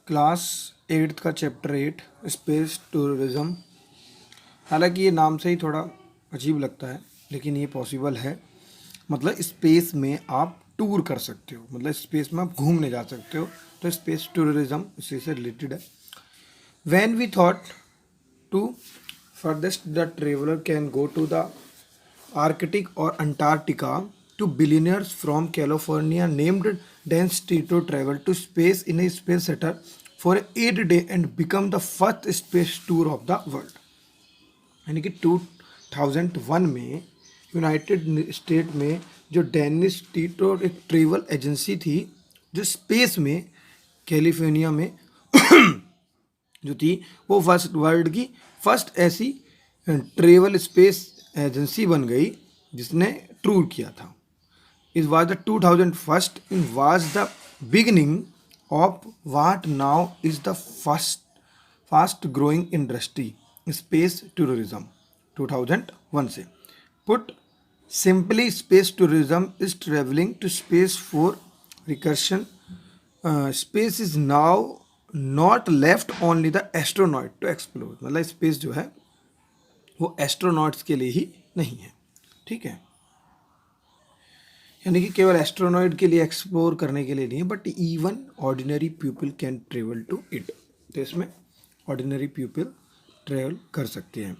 Class 8th का chapter 8 space tourism. हालांकि ये नाम से ही थोड़ा अजीब लगता है, लेकिन ये पॉसिबल है। मतलब स्पेस में आप टूर कर सकते हो, मतलब स्पेस में आप घूमने जा सकते हो, तो स्पेस टूरिज्म इसी से रिलेटेड है। When we thought to farthest the traveller can go to the Arctic or Antarctica, two billionaires from California named Dan Tito traveled to space in a space shuttle for 8 days and become the first space tour of the world। यानी कि 2001 में United state में जो Dennis टीटो एक travel agency थी, जो space में California में जो थी, वो फर्स्ट वर्ल्ड की फर्स्ट ऐसी ट्रेवल स्पेस एजेंसी बन गई जिसने टूर किया था। It was the 2001 in was the beginning of what now is the fast growing industry space tourism 2001 से। Put simply space tourism is travelling to space for recreation. Space is now not left only the astronaut to explore. मतलब space जो है वो astronauts के लिए ही नहीं है, ठीक है। यानी कि केवल एस्ट्रोनॉट के लिए एक्सप्लोर करने के लिए नहीं है, but even ordinary people can travel to it. तो इसमें ऑर्डिनरी पीपल ट्रेवल कर सकते हैं।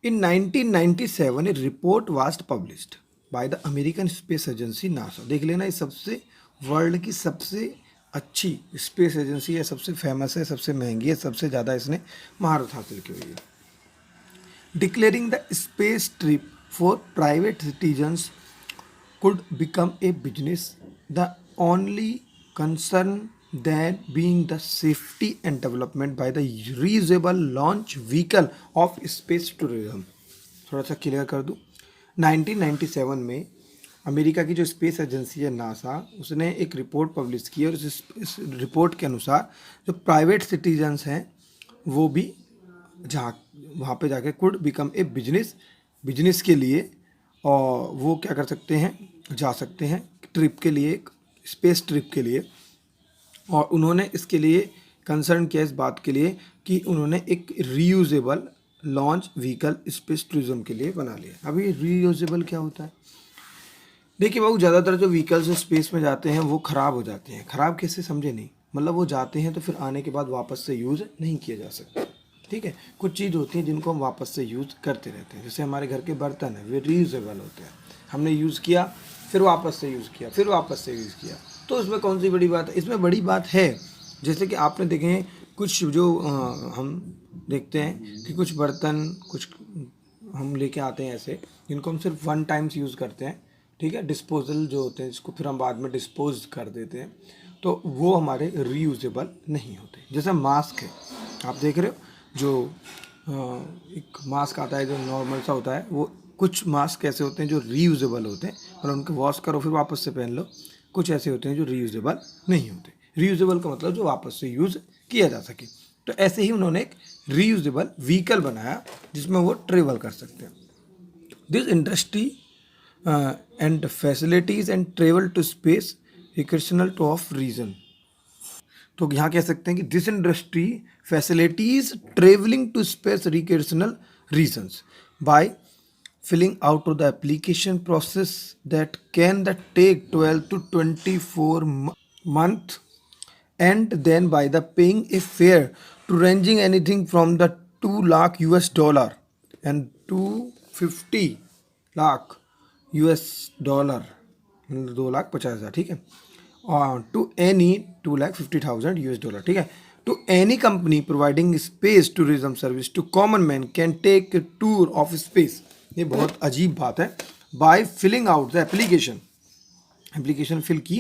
In 1997 a report was published by the American space agency NASA. देख लेना, ये सबसे वर्ल्ड की सबसे अच्छी स्पेस एजेंसी है, सबसे फेमस है, सबसे महंगी है, सबसे ज़्यादा इसने महारत हासिल की हुई है। Declaring the space trip for private citizens could become a business, the only concern then being the safety and development by the reusable launch vehicle of space tourism। थोड़ा सा क्लियर कर दूँ, 1997 में अमेरिका की जो स्पेस एजेंसी है NASA, उसने एक रिपोर्ट पब्लिश की और इस रिपोर्ट के अनुसार जो प्राइवेट सिटीजन्स हैं वो भी जहाँ वहाँ पे जाके कुड बिकम ए बिजनेस के लिए, और वो क्या कर सकते हैं, जा सकते हैं ट्रिप के लिए, स्पेस ट्रिप के लिए। और उन्होंने इसके लिए कंसर्न किया इस बात के लिए कि उन्होंने एक reusable launch vehicle space tourism के लिए बना लिया। अभी रीयूजेबल क्या होता है? देखिए बाबू, ज़्यादातर जो व्हीकल्स स्पेस में जाते हैं वो ख़राब हो जाते हैं। ख़राब कैसे, समझे नहीं? मतलब वो जाते हैं तो फिर आने के बाद वापस से यूज़ नहीं किया जा सकता, ठीक है। कुछ चीज़ होती है जिनको हम वापस से यूज़ करते रहते हैं, जैसे हमारे घर के बर्तन हैं, वे रीयूजेबल होते हैं। हमने यूज़ किया, फिर वापस से यूज़ किया, फिर वापस से यूज़ किया, तो इसमें कौन सी बड़ी बात है? इसमें बड़ी बात है, जैसे कि आपने देखे हैं कुछ जो हम देखते हैं कि कुछ बर्तन कुछ हम लेके आते हैं ऐसे, जिनको हम सिर्फ वन टाइम्स यूज़ करते हैं, ठीक है, डिस्पोजल जो होते हैं, जिसको फिर हम बाद में डिस्पोज कर देते हैं, तो वो हमारे रीयूजेबल नहीं होते। जैसे मास्क है, आप देख रहे हो, जो एक मास्क आता है जो नॉर्मल सा होता है, वो कुछ मास्क ऐसे होते हैं जो रीयूजेबल होते हैं और उनको वॉश करो फिर वापस से पहन लो। कुछ ऐसे होते हैं जो रीयूजेबल नहीं होते। रीयूजेबल का मतलब जो वापस से यूज़ किया जा सके। तो ऐसे ही उन्होंने एक रीयूजेबल व्हीकल बनाया जिसमें वो ट्रेवल कर सकते हैं। This industry and facilities and travel to space recreational to of reason. तो यहाँ कह सकते हैं कि this industry facilities travelling to space recreational reasons by filling out of the application process that can that take 12 to 24 month, and then by the paying a fare to ranging anything from the 2 lakh US dollar and 250 lakh US dollar, 2,50,000, ठीक है, to any 2,50,000 US dollar, ठीक है, to any company providing space tourism service to common man can take a tour of space. ये बहुत अजीब बात है। By filling out the application fill की,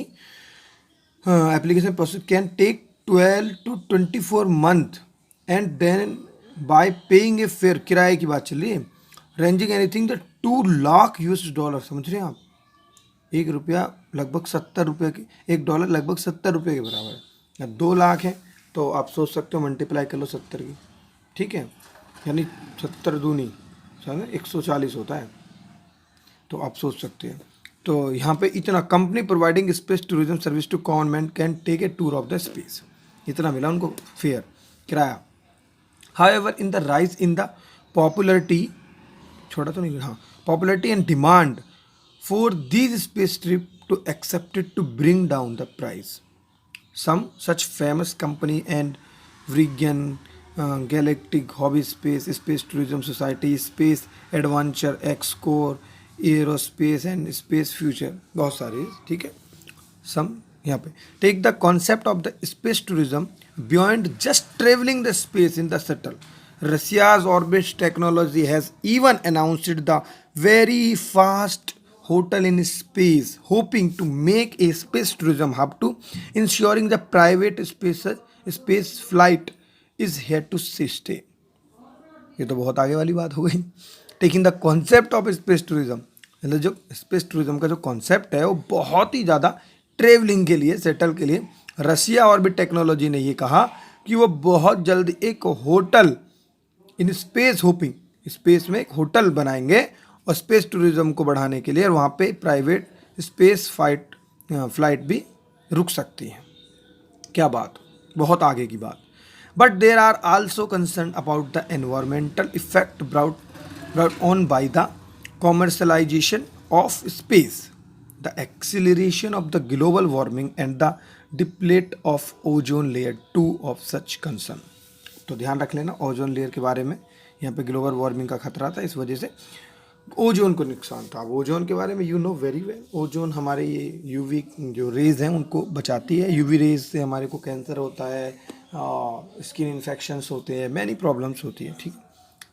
application process can take 12 to 24 month, and then by paying a fare, किराए की बात चल रही है, ranging anything the 2 lakh US dollar. समझ रहे हैं आप? ₹1 लगभग 70 रुपये की, $1 लगभग 70 रुपये के बराबर है। या 2 लाख है तो आप सोच सकते हो, मल्टीप्लाई कर लो 70 की, ठीक है, यानी 70 दूनी 140 होता है, तो आप सोच सकते हैं। तो यहाँ पे इतना company providing space tourism service to common man can take a tour of the space. इतना मिला उनको फेयर किराया। However, in the rise in the popularity, छोड़ा तो नहीं, हाँ, popularity and demand for these space trip to accepted to bring down the price. Some such famous company and Virgin, Galactic Hobby Space, Space Tourism Society, Space Adventure, Xcore, Aerospace and Space Future, बहुत सारे, ठीक है। Some यहाँ पे take the concept of the space tourism beyond just travelling the space in the shuttle. Russia's orbit technology has even announced the very fast hotel in space, hoping to make a space tourism hub to insuring the private space flight is here to stay. ये तो बहुत आगे वाली बात हो गई। Taking the concept of space tourism, मतलब जो स्पेस टूरिज्म का जो कॉन्सेप्ट है वो बहुत ही ज़्यादा ट्रेवलिंग के लिए, सेटल के लिए। रशिया ऑर्बिट टेक्नोलॉजी ने ये कहा कि वो बहुत जल्द एक hotel in space, hopping space में एक होटल बनाएंगे और स्पेस टूरिज्म को बढ़ाने के लिए, और वहाँ पे प्राइवेट स्पेस फ्लाइट भी रुक सकती है। क्या बात, बहुत आगे की बात। But there are also concern about the environmental effect brought on by the commercialization of space, the acceleration of the global warming and the deplete of ozone layer, two of such concern। तो ध्यान रख लेना ozone layer के बारे में, यहाँ पे global warming का खतरा था, इस वजह से ओजोन को नुकसान था। ओजोन के बारे में you know very well, ozone हमारे ये यूवी जो रेज हैं उनको बचाती है। यूवी रेज से हमारे को कैंसर होता है, स्किन इन्फेक्शंस होते हैं, मैनी प्रॉब्लम्स होती है, ठीक।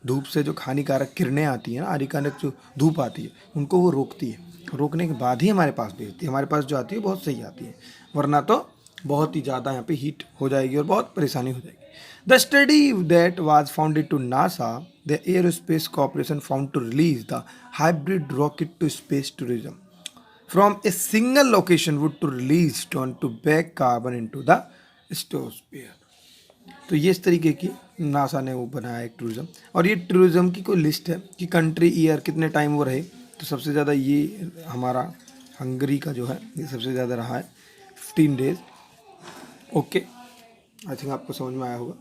धूप से जो हानिकारक किरणें आती हैं ना, हानिकारक जो धूप आती है उनको वो रोकती है, रोकने के बाद ही हमारे पास भेजती है। हमारे पास जो आती है बहुत सही आती है, वरना तो बहुत ही ज़्यादा यहाँ पे हीट हो जाएगी और बहुत परेशानी हो जाएगी। The study that was founded to NASA, the aerospace corporation found to release the hybrid rocket to space tourism from a single location would to release to back carbon into the stratosphere. तो ये इस तरीके की NASA ने वो बनाया एक tourism, और ये टूरिज़्म की कोई लिस्ट है कि कंट्री, ईयर, कितने टाइम वो रहे। तो सबसे ज़्यादा ये हमारा हंगरी का जो है ये सबसे ज़्यादा रहा है 15 डेज। ओके, आई थिंक आपको समझ में आया होगा।